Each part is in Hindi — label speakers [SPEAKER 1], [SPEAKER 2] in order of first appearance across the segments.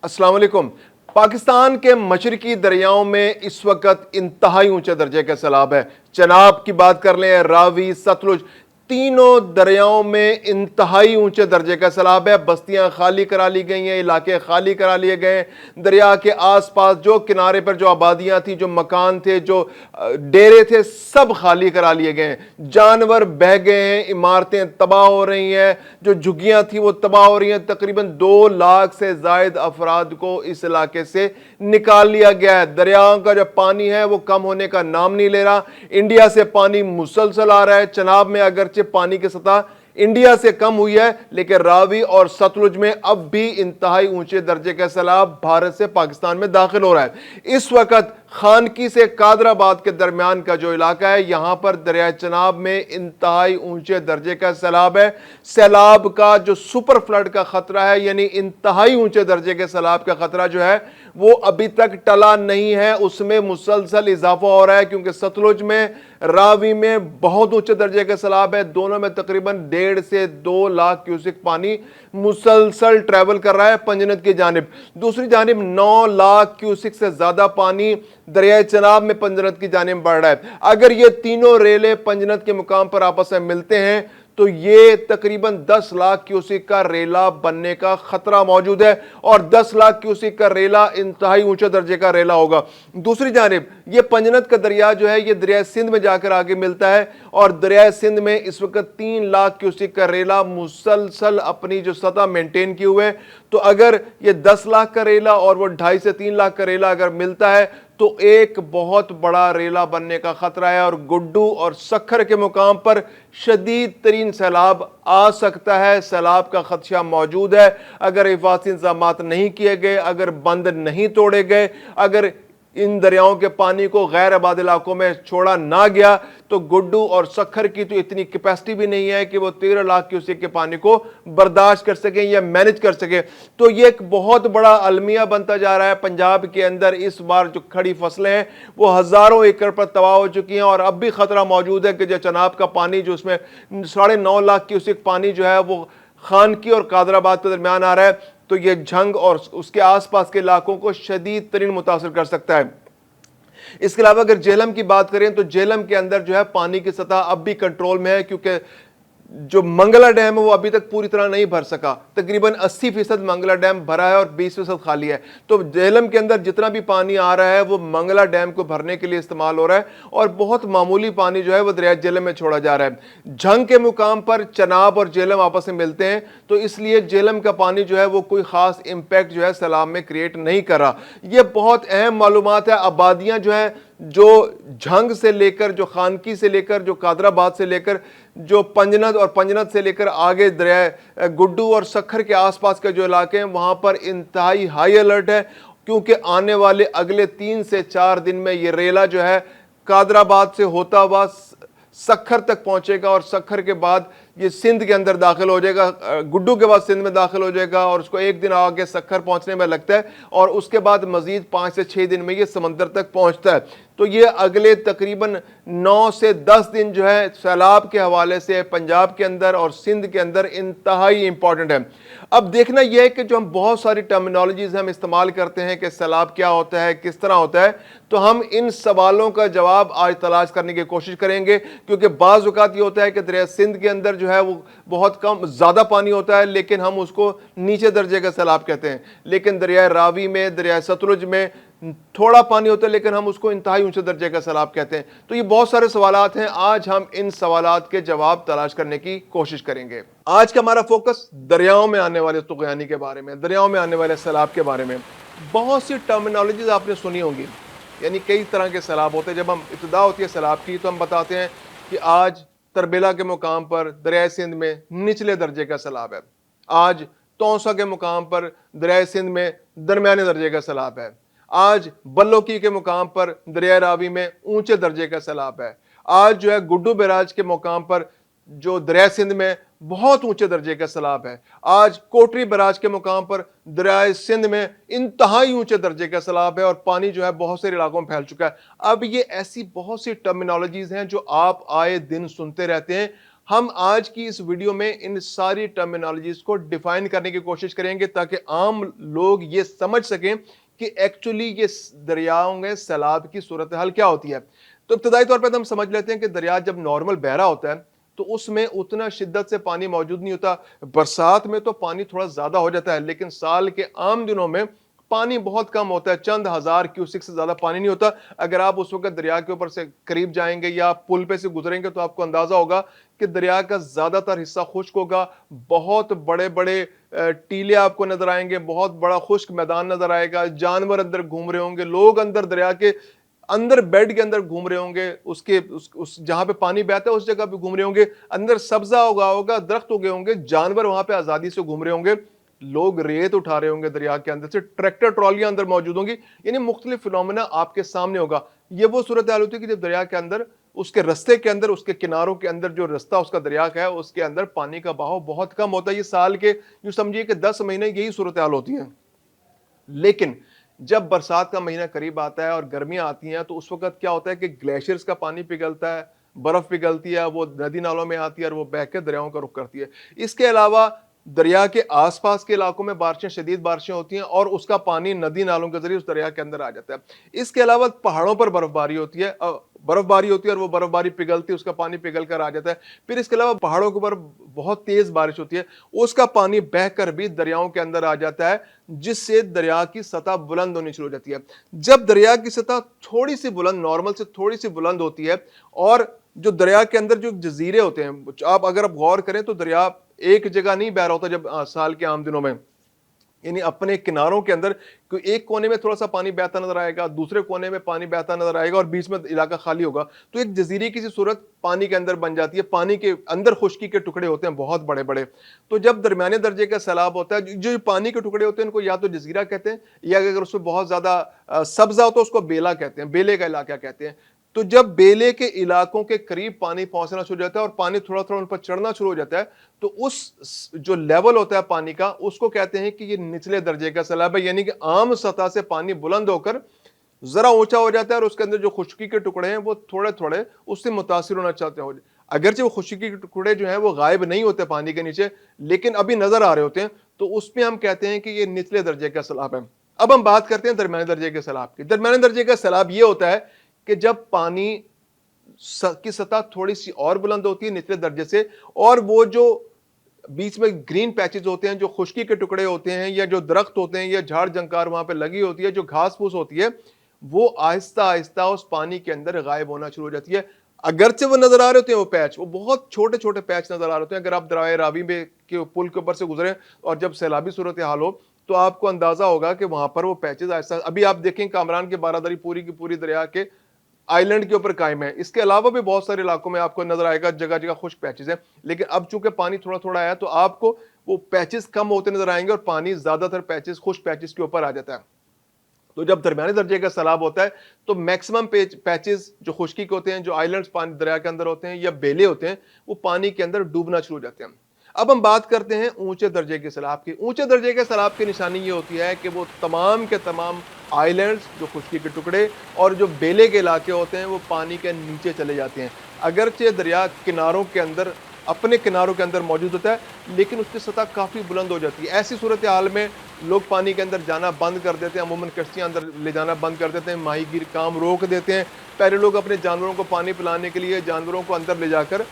[SPEAKER 1] अस्सलाम वालेकुम। पाकिस्तान के मशरकी दरियाओं में इस वक्त इंतहाई ऊंचे दर्जे का सैलाब है। चनाब की बात कर लें, रावी, सतलुज, तीनों दरियाओं में इंतहाई ऊंचे दर्जे का सैलाब है। बस्तियां खाली करा ली गई हैं, इलाके खाली करा लिए गए हैं। दरिया के आसपास जो किनारे पर जो आबादियां थी, जो मकान थे, जो डेरे थे, सब खाली करा लिए गए हैं। जानवर बह गए हैं, इमारतें तबाह हो रही हैं, जो झुग्गियां थी वो तबाह हो रही हैं। तकरीबन 2 लाख से जायद अफराद को इस इलाके से निकाल लिया गया है। दरियाओं का जो पानी है वो कम होने का नाम नहीं ले रहा। इंडिया से पानी मुसलसल आ रहा है। चनाब में अगरचे पानी की सतह इंडिया से कम हुई है, लेकिन रावी और सतलुज में अब भी इंतहाई ऊंचे दर्जे का सैलाब भारत से पाकिस्तान में दाखिल हो रहा है। इस वक्त खानकी से कादराबाद के दरमियान का जो इलाका है, यहां पर दरिया चनाब में इंतहाई ऊंचे दर्जे का सैलाब है। सैलाब का जो सुपर फ्लड का खतरा है, यानी इंतहाई ऊंचे दर्जे के सैलाब का खतरा जो है वो अभी तक टला नहीं है, उसमें मुसलसल इजाफा हो रहा है। क्योंकि सतलुज में, रावी में बहुत ऊंचे दर्जे का सैलाब है। दोनों में तकरीबन 1.5 से 2 लाख क्यूसिक पानी मुसलसल ट्रैवल कर रहा है पंजनद की जानिब। दूसरी जानिब 9 लाख क्यूसिक से ज्यादा पानी दरिया चनाब में पंजनद की जानिब बढ़ रहा है। अगर ये तीनों रेले पंजनद के मुकाम पर आपस में मिलते हैं तो ये तकरीबन 10 लाख क्यूसिक का रेला बनने का खतरा मौजूद है, और 10 लाख क्यूसिक का रेला इंतहाई ऊंचे दर्जे का रेला होगा। दूसरी जानिब ये पंजनद का दरिया जो है ये दरिया सिंध में जाकर आगे मिलता है, और दरिया सिंध में इस वक्त 3 लाख क्यूसिक का रेला मुसलसल अपनी जो सतह मेंटेन किए हुए। तो अगर ये 10 लाख का रेला और वो 2.5 से 3 लाख का रेला अगर मिलता है तो एक बहुत बड़ा रेला बनने का खतरा है, और गुड्डू और सखर के मुकाम पर शदीद तरीन सैलाब आ सकता है। सैलाब का खदशा मौजूद है। अगर हिफाजती इंतजाम नहीं किए गए, अगर बंद नहीं तोड़े गए, अगर इन दरियाओं के पानी को गैर आबाद इलाकों में छोड़ा ना गया, तो गुड्डू और सखर की तो इतनी कैपेसिटी भी नहीं है कि वो 13 लाख क्यूसेक के पानी को बर्दाश्त कर सकें या मैनेज कर सके। तो ये एक बहुत बड़ा अलमिया बनता जा रहा है। पंजाब के अंदर इस बार जो खड़ी फसलें हैं वो हजारों एकड़ पर तबाह हो चुकी हैं, और अब भी खतरा मौजूद है कि जो चनाब का पानी जो उसमें 9.5 लाख क्यूसेक पानी जो है वो खानकी और कादराबाद के दरमियान आ रहा है, तो यह झंग और उसके आसपास के इलाकों को शदीद तरीन मुतासर कर सकता है। इसके अलावा अगर जेहलम की बात करें तो जेहलम के अंदर जो है पानी की सतह अब भी कंट्रोल में है, क्योंकि जो मंगला डैम है वो अभी तक पूरी तरह नहीं भर सका। तकरीबन 80% मंगला डैम भरा है और 20% खाली है। तो जेहलम के अंदर जितना भी पानी आ रहा है वो मंगला डैम को भरने के लिए इस्तेमाल हो रहा है, और बहुत मामूली पानी जो है वो दरिया जेहलम में छोड़ा जा रहा है। झंग के मुकाम पर चनाब और जेहलम आपस में मिलते हैं, तो इसलिए जेहलम का पानी जो है वो कोई खास इंपैक्ट जो है सैलाब में क्रिएट नहीं कर रहा। यह बहुत अहम मालूमात है। आबादियां जो है, जो झंग से लेकर, जो खानकी से लेकर, जो कादराबाद से लेकर, जो पंजनद और पंजनद से लेकर आगे दरिया गुड्डू और सखर के आसपास के जो इलाके हैं वहां पर इंतहाई हाई अलर्ट है। क्योंकि आने वाले अगले 3 से 4 दिन में ये रेला जो है कादराबाद से होता हुआ सखर तक पहुंचेगा, और सखर के बाद ये सिंध के अंदर दाखिल हो जाएगा, गुड्डू के बाद सिंध में दाखिल हो जाएगा, और उसको एक दिन आगे सखर पहुंचने में लगता है, और उसके बाद मजीद 5 से 6 दिन में ये समंदर तक पहुंचता है। तो ये अगले तकरीबन 9 से 10 दिन जो है सैलाब के हवाले से पंजाब के अंदर और सिंध के अंदर इंतहाई इंपॉर्टेंट है। अब देखना यह है कि जो हम बहुत सारी टर्मिनोलॉजीज हम इस्तेमाल करते हैं कि सैलाब क्या होता है, किस तरह होता है, तो हम इन सवालों का जवाब आज तलाश करने की कोशिश करेंगे। क्योंकि बाज़ औक़ात ये होता है कि दरिया सिंध के अंदर जो है वो बहुत कम ज़्यादा पानी होता है, लेकिन हम उसको नीचे दर्जे का सैलाब कहते हैं। लेकिन दरिया रावी में, दरिया सतलुज में थोड़ा पानी होता है, लेकिन हम उसको इंतहाई ऊंचे दर्जे का सैलाब कहते हैं। तो ये बहुत सारे सवालात हैं, आज हम इन सवालात के जवाब तलाश करने की कोशिश करेंगे। आज का हमारा फोकस दरियाओं में आने वाले तुग़यानी के बारे में, दरियाओं में आने वाले सैलाब के बारे में। बहुत सी टर्मिनोलॉजीज आपने सुनी होंगी, यानी कई तरह के सैलाब होते हैं। जब हम इब्तिदा होती है सैलाब की तो हम बताते हैं कि आज तरबेला के मुकाम पर दरिया सिंध में निचले दर्जे का सैलाब है, आज तौसा के मुकाम पर दरिया सिंध में दरमियाने दर्जे का सैलाब है, आज बल्लोकी के मुकाम पर दरिया रावी में ऊंचे दर्जे का सैलाब है, आज जो है गुड्डू बैराज के मुकाम पर जो दरिया सिंध में बहुत ऊंचे दर्जे का सैलाब है, आज कोटरी बैराज के मुकाम पर दरिया सिंध में इंतहाई ऊंचे दर्जे का सैलाब है, और पानी जो है बहुत से इलाकों में फैल चुका है। अब ये ऐसी बहुत सी टर्मिनोलॉजीज हैं जो आप आए दिन सुनते रहते हैं। हम आज की इस वीडियो में इन सारी टर्मिनोलॉजीज को डिफाइन करने की कोशिश करेंगे ताकि आम लोग ये समझ सकें कि एक्चुअली ये दरियाओं में सैलाब की सूरत हाल क्या होती है। तो इब्तदाई तौर पर हम समझ लेते हैं कि दरिया जब नॉर्मल बह रहा होता है तो उसमें उतना शिद्दत से पानी मौजूद नहीं होता। बरसात में तो पानी थोड़ा ज्यादा हो जाता है, लेकिन साल के आम दिनों में पानी बहुत कम होता है, चंद हजार क्यूसिक से ज्यादा पानी नहीं होता। अगर आप उस वक्त दरिया के ऊपर से करीब जाएंगे या पुल पे से गुजरेंगे तो आपको अंदाजा होगा कि दरिया का ज्यादातर हिस्सा खुश्क होगा। बहुत बड़े बड़े टीले आपको नजर आएंगे, बहुत बड़ा खुश्क मैदान नजर आएगा, जानवर अंदर घूम रहे होंगे, लोग अंदर दरिया के अंदर बेड के अंदर घूम रहे होंगे, उसके उस जहां पे पानी बहता है उस जगह पे घूम रहे होंगे, अंदर सब्जा उगा होगा, दरख्त उगे होंगे, जानवर वहां पे आजादी से घूम रहे होंगे, लोग रेत उठा रहे होंगे दरिया के अंदर से, ट्रैक्टर ट्रॉलियां अंदर मौजूद होंगी। यानी मुख्तलिफ फिनोमेना आपके सामने होगा। ये वो सूरत हाल होती है कि जब दरिया के अंदर, उसके रस्ते के अंदर, उसके किनारों के अंदर जो रास्ता उसका दरिया का है उसके अंदर पानी का बहाव बहुत कम होता है। ये साल के यूं समझिए कि 10 महीने यही सूरत हाल होती है। लेकिन जब बरसात का महीना करीब आता है और गर्मियां आती हैं तो उस वक्त क्या होता है कि ग्लेशियर्स का पानी पिघलता है, बर्फ पिघलती है, वो नदी नालों में आती है और वो बह के दरियाओं का रुख करती है। इसके अलावा दरिया के आसपास के इलाकों में बारिशें, शदीद बारिशें होती हैं और उसका पानी नदी नालों के जरिए उस दरिया के अंदर आ जाता है। इसके अलावा पहाड़ों पर बर्फबारी होती है, और वो बर्फबारी पिघलती है, उसका पानी पिघल कर आ जाता है। फिर इसके अलावा पहाड़ों के ऊपर बहुत तेज बारिश होती है, उसका पानी बहकर भी दरियाओं के अंदर आ जाता है, जिससे दरिया की सतह बुलंद होनी शुरू हो जाती है। जब दरिया की सतह थोड़ी सी बुलंद, नॉर्मल से थोड़ी सी बुलंद होती है, और जो दरिया के अंदर जो जजीरे होते हैं, आप अगर आप गौर करें तो दरिया एक जगह नहीं बह रहा होता जब साल के आम दिनों में, यानी अपने किनारों के अंदर कोई एक कोने में थोड़ा सा पानी बहता नजर आएगा, दूसरे कोने में पानी बहता नजर आएगा और बीच में इलाका खाली होगा, तो एक जजीरे की सी सूरत पानी के अंदर बन जाती है। पानी के अंदर खुश्की के टुकड़े होते हैं बहुत बड़े बड़े। तो जब दरमियाने दर्जे का सैलाब होता है, जो पानी के टुकड़े होते हैं उनको या तो जजीरा कहते हैं, या अगर उसमें बहुत ज्यादा सब्जा हो तो उसको बेला कहते हैं, बेले का इलाका कहते हैं। तो जब बेले के इलाकों के करीब पानी पहुंचना शुरू हो जाता है और पानी थोड़ा थोड़ा उन पर चढ़ना शुरू हो जाता है, तो उस जो लेवल होता है पानी का, उसको कहते हैं कि ये निचले दर्जे का सैलाब है। यानी कि आम सतह से पानी बुलंद होकर जरा ऊंचा हो जाता है और उसके अंदर जो खुश्की के टुकड़े हैं वो थोड़े थोड़े उससे मुतासिर होना चाहते हैं। अगरचे वो खुश्की के टुकड़े जो हैं वो गायब नहीं होते पानी के नीचे, लेकिन अभी नजर आ रहे होते हैं, तो उसमें हम कहते हैं कि ये निचले दर्जे का सैलाब है। अब हम बात करते हैं दरमियाने दर्जे के सैलाब की। दरमियाने दर्जे का सैलाब ये होता है कि जब पानी की सतह थोड़ी सी और बुलंद होती है निचले दर्जे से, और वो जो बीच में ग्रीन पैचेस होते हैं, जो खुश्की के टुकड़े होते हैं, या जो दरख्त होते हैं, या झाड़ जंकार वहां पे लगी होती है, जो घास फूस होती है, वो आहिस्ता आहिस्ता उस पानी के अंदर गायब होना शुरू हो जाती है। अगरचे वो नजर आ रहे होते हैं, वो पैच, वो बहुत छोटे छोटे पैच नजर आ रहे होते हैं। अगर आप दरिया रावी में के पुल के ऊपर से गुजरे और जब सैलाबी सूरत हाल हो तो आपको अंदाजा होगा कि वहां पर वो पैचेस आहिस्ता, अभी आप देखें कामरान के बारादरी पूरी की पूरी दरिया के आइलैंड के ऊपर कायम है। इसके अलावा भी बहुत सारे इलाकों में आपको नजर आएगा जगह जगह खुश्क पैचेस हैं, लेकिन अब चूंकि पानी थोड़ा थोड़ा आया तो आपको वो पैचेस कम होते नजर आएंगे और पानी ज्यादातर पैचेस, खुश्क पैचेस के ऊपर आ जाता है। तो जब दरमियाने दर्जे का सैलाब होता है तो मैक्सिमम पैचेस जो खुश्की के होते हैं, जो आइलैंड्स पानी दरिया के अंदर होते हैं या बेले होते हैं, वो पानी के अंदर डूबना शुरू हो जाते हैं। अब हम बात करते हैं ऊंचे दर्जे के सैलाब की। ऊंचे दर्जे के सैलाब की निशानी ये होती है कि वो तमाम के तमाम आइलैंड्स, जो खुश्की के टुकड़े और जो बेले के इलाके होते हैं, वो पानी के नीचे चले जाते हैं। अगरचे दरिया किनारों के अंदर, अपने किनारों के अंदर मौजूद होता है, लेकिन उसकी सतह काफ़ी बुलंद हो जाती है। ऐसी सूरत हाल में लोग पानी के अंदर जाना बंद कर देते हैं, अमूमन कश्तियाँ अंदर ले जाना बंद कर देते हैं, माहीगीर काम रोक देते हैं। पहले लोग अपने जानवरों को पानी पिलाने के लिए जानवरों को अंदर ले जाकर,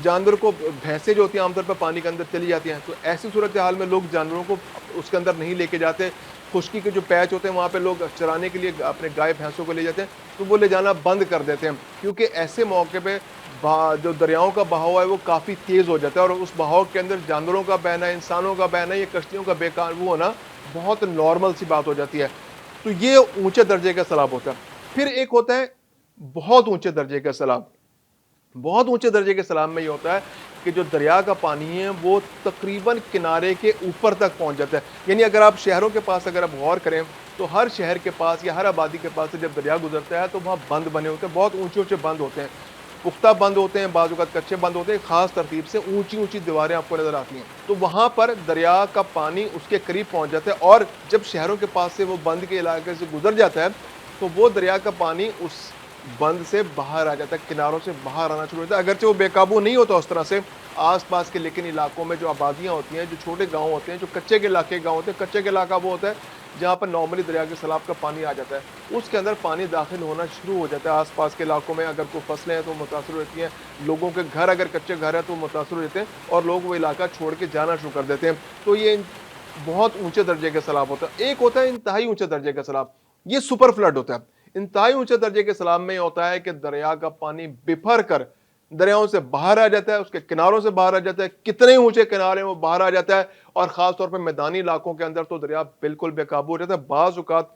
[SPEAKER 1] जानवर को, भैंसें जो होती हैं आमतौर पर पानी के अंदर चली जाती हैं, तो ऐसी सूरत हाल में लोग जानवरों को उसके अंदर नहीं लेके जाते। खुश्की के जो पैच होते हैं वहाँ पे लोग चराने के लिए अपने गाय भैंसों को ले जाते हैं, तो वो ले जाना बंद कर देते हैं, क्योंकि ऐसे मौके पे जो दरियाओं का बहाव है वो काफ़ी तेज़ हो जाता है और उस बहाव के अंदर जानवरों का बहना, इंसानों का बहना, या कश्तियों का बेकार वो होना बहुत नॉर्मल सी बात हो जाती है। तो ये ऊंचे दर्जे का सैलाब होता है। फिर एक होता है बहुत ऊंचे दर्जे का सैलाब। बहुत ऊंचे दर्जे के सैलाब में ये होता है कि जो दरिया का पानी है वो तकरीबन किनारे के ऊपर तक पहुंच जाता है। यानी अगर आप शहरों के पास अगर आप गौर करें तो हर शहर के पास या हर आबादी के पास से जब दरिया गुजरता है तो वहाँ बंद बने होते हैं, बहुत ऊंचे ऊंचे बंद होते हैं, पुख्ता बंद होते हैं, बाजू का कच्चे बंद होते हैं, खास तरतीब से ऊंची ऊंची दीवारें आपको नजर आती हैं। तो वहां पर दरिया का पानी उसके करीब पहुंच जाता है और जब शहरों के पास से वो बंद के इलाके से गुजर जाता है तो वो दरिया का पानी उस बंद से बाहर आ जाता है, किनारों से बाहर आना शुरू होता है। अगरचे वो बेकाबू नहीं होता उस तरह से आसपास के, लेकिन इलाकों में जो आबादियां होती हैं, जो छोटे गांव होते हैं, जो कच्चे के इलाके गांव होते हैं, कच्चे के इलाका वो होता है जहाँ पर नॉर्मली दरिया के सैलाब का पानी आ जाता है, उसके अंदर पानी दाखिल होना शुरू हो जाता है। आसपास के इलाकों में अगर कोई फसलें हैं तो मुतासर होती हैं, लोगों के घर अगर कच्चे घर है तो मुतासर होते हैं और लोग वो इलाका छोड़ के जाना शुरू कर देते हैं। तो ये बहुत ऊंचे दर्जे का सैलाब होता है। एक होता है इंतहाई ऊंचे दर्जे का सैलाब, ये सुपर फ्लड होता है। इंतहाई ऊंचे दर्जे के सैलाब में होता है कि दरिया का पानी बिफर कर दरियाओं से बाहर आ जाता है, उसके किनारों से बाहर आ जाता है, कितने ऊंचे किनारे वो बाहर आ जाता है, और खासतौर पर मैदानी इलाकों के अंदर तो दरिया बिल्कुल बेकाबू हो जाता है। बाज़ औक़ात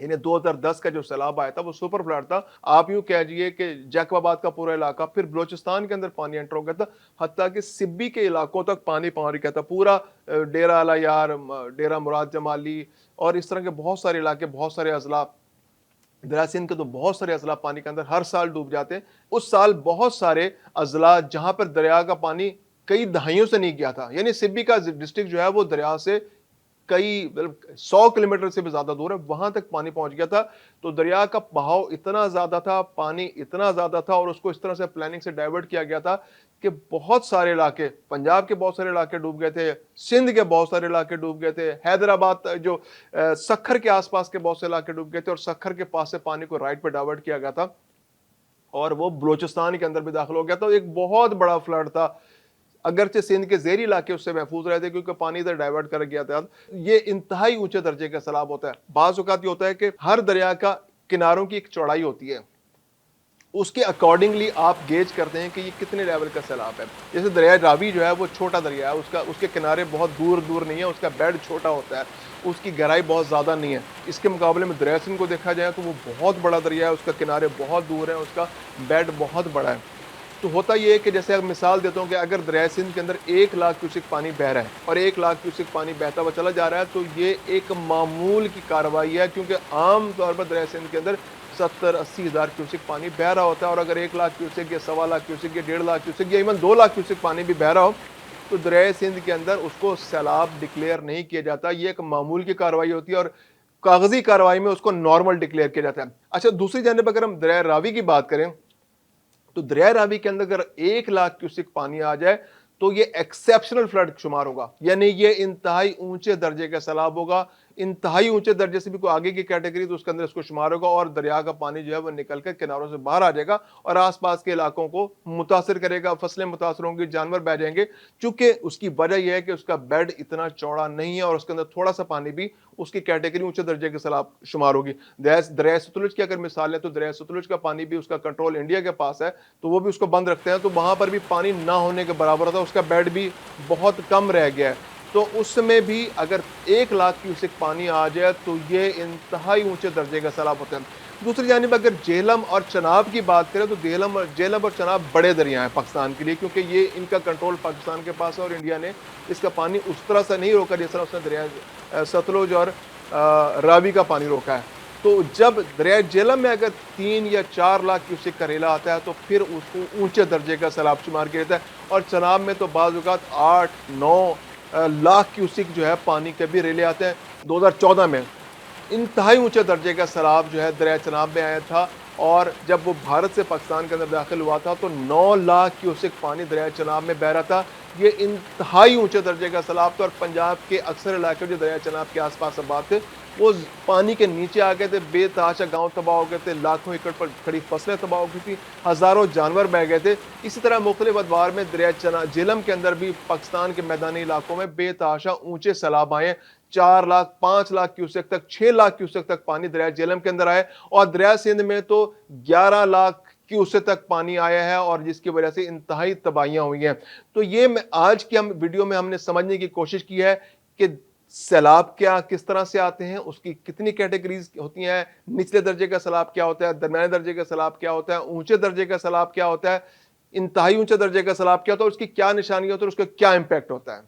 [SPEAKER 1] इन्हें 2010 का जो सैलाब आया था वो सुपर फ्लड था। आप यूं कहिए कि जैकबाबाद का पूरा इलाका, फिर बलोचिस्तान के अंदर पानी एंटर हो गया था, हत्ता कि सिब्बी के इलाकों तक पानी पहुंच गया था। पूरा डेरा अला यार, डेरा मुराद जमाली और इस तरह के बहुत सारे इलाके, बहुत सारे अजला, दरिया सिंध के तो बहुत सारे अजला पानी के अंदर हर साल डूब जाते हैं। उस साल बहुत सारे अजला जहां पर दरिया का पानी कई दहाइयों से नहीं गया था, यानी सिब्बी का डिस्ट्रिक्ट जो है वो दरिया से कई मतलब 100 किलोमीटर से भी ज्यादा दूर है, वहां तक पानी पहुंच गया था। तो दरिया का बहाव इतना ज्यादा था, पानी इतना ज्यादा था, और उसको इस तरह से प्लानिंग से डाइवर्ट किया गया था कि बहुत सारे इलाके, पंजाब के बहुत सारे इलाके डूब गए थे, सिंध के बहुत सारे इलाके डूब गए थे, हैदराबाद जो सखर के आसपास के बहुत से इलाके डूब गए थे, और सखर के पास से पानी को राइट पे डाइवर्ट किया गया था और वो बलोचिस्तान के अंदर भी दाखिल हो गया था। एक बहुत बड़ा फ्लड था। अगरचे सिंध के ज़ेरी इलाके उससे महफूज रहे थे क्योंकि पानी इधर डाइवर्ट कर गया था। ये इंतहाई ऊंचे दर्जे का सैलाब होता है। बाज़ औक़ात ये होता है कि हर दरिया का किनारों की एक चौड़ाई होती है, उसके अकॉर्डिंगली आप गेज करते हैं कि ये कितने लेवल का सैलाब है। जैसे दरिया रावी जो है वो छोटा दरिया है, उसके किनारे बहुत दूर दूर नहीं है, उसका बेड छोटा होता है, उसकी गहराई बहुत ज़्यादा नहीं है। इसके मुकाबले में दरिया सिंध को देखा जाए तो वो बहुत बड़ा दरिया है, उसका किनारे बहुत दूर है, उसका बेड बहुत बड़ा है। तो होता ये है कि जैसे अब मिसाल देता हूँ कि अगर दरिया सिंध के अंदर 1 लाख क्यूसेक पानी बह रहा है और 1 लाख क्यूसेक पानी बहता हुआ चला जा रहा है, तो ये एक मामूल की कार्रवाई है, क्योंकि आम तौर पर दरिया सिंध के अंदर 70-80 हज़ार क्यूसेक पानी बह रहा होता है। और अगर 1 लाख क्यूसेक या 1.25 लाख क्यूसेक या 1.5 लाख क्यूसेक या इवन 2 लाख क्यूसेक पानी भी बह रहा हो, तो दरिया सिंध के अंदर उसको सैलाब डिक्लेयर नहीं किया जाता। ये एक मामूल की कार्रवाई होती है और कागजी कार्रवाई में उसको नॉर्मल डिक्लेयर किया जाता है। अच्छा, दूसरी जानब अगर हम दरिया रावी की बात करें तो दरिया रावी के अंदर अगर 1 लाख क्यूसेक पानी आ जाए तो ये एक्सेप्शनल फ्लड शुमार होगा, यानी ये इंतहाई ऊंचे दर्जे का सैलाब होगा। इंतहाई ऊंचे दर्जे से भी कोई आगे की कैटेगरी तो उसके अंदर इसको शुमार होगा, और दरिया का पानी जो है वो निकल कर किनारों से बाहर आ जाएगा और आसपास के इलाकों को मुतासर करेगा, फसलें मुतासर होंगी, जानवर बह जाएंगे। चूंकि उसकी वजह यह है कि उसका बेड इतना चौड़ा नहीं है और उसके अंदर थोड़ा सा पानी भी उसकी कैटेगरी ऊंचे दर्जे के सैलाब शुमार होगी। दरिया सतलुज की अगर मिसाल है तो दरिया सतलुज का पानी भी उसका कंट्रोल इंडिया के पास है, तो वो भी उसको बंद रखते हैं, तो वहां पर भी पानी ना होने के बराबर होता है, उसका बेड भी बहुत कम रह गया है। तो उसमें भी अगर 1 लाख क्यूसेक पानी आ जाए तो ये इंतहाई ऊंचे दर्जे का सैलाब होता है। दूसरी जानिब अगर झेलम और चनाब की बात करें तो झेलम और चनाब बड़े दरिया हैं पाकिस्तान के लिए, क्योंकि ये इनका कंट्रोल पाकिस्तान के पास है और इंडिया ने इसका पानी उस तरह से नहीं रोका जिस तरह उसने दरिया सतलुज और रावी का पानी रोका है। तो जब दरिया झेलम में अगर 3 या 4 लाख क्यूसेक का रेला आता है तो फिर उसको ऊंचे दर्जे का सैलाब शुमार किया जाता है, और चनाब में तो बाज़ औक़ात 8-9 लाख क्यूसेक जो है पानी के भी रेले आते हैं। 2014 में इंतहाई ऊंचे दर्जे का सैलाब जो है दरिया चनाब में आया था, और जब वो भारत से पाकिस्तान के अंदर दाखिल हुआ था तो 9 लाख क्यूसेक पानी दरिया चनाब में बह रहा था। ये इंतहाई ऊंचे दर्जे का सैलाब था, और पंजाब के अक्सर इलाके जो दरिया चनाब के आसपास आबाद थे वो पानी के नीचे आ गए थे, बेतहाशा गांव तबाह हो गए थे, लाखों एकड़ पर खड़ी फसलें तबाह हो गई थी, हज़ारों जानवर बह गए थे। इसी तरह मुख्तलिफ अदवार में दरिया झेलम के अंदर भी पाकिस्तान के मैदानी इलाकों में बेतहाशा ऊंचे सैलाब आए। 4 लाख 5 लाख क्यूसेक तक 6 लाख क्यूसेक तक पानी दरिया झेलम के अंदर आए, और दरिया सिंध में तो 11 लाख क्यूसेक तक पानी आया है, और जिसकी वजह से इंतहाई तबाहियां हुई हैं। तो ये आज की हम वीडियो में हमने समझने की कोशिश की है कि सैलाब क्या किस तरह से आते हैं, उसकी कितनी कैटेगरीज होती हैं, निचले दर्जे का सैलाब क्या होता है, दरमियाने दर्जे का सैलाब क्या होता है, ऊंचे दर्जे का सैलाब क्या होता है, इंतहाई ऊंचे दर्जे का सैलाब क्या होता है, उसकी क्या निशानी होती है और उसका क्या इंपैक्ट होता है।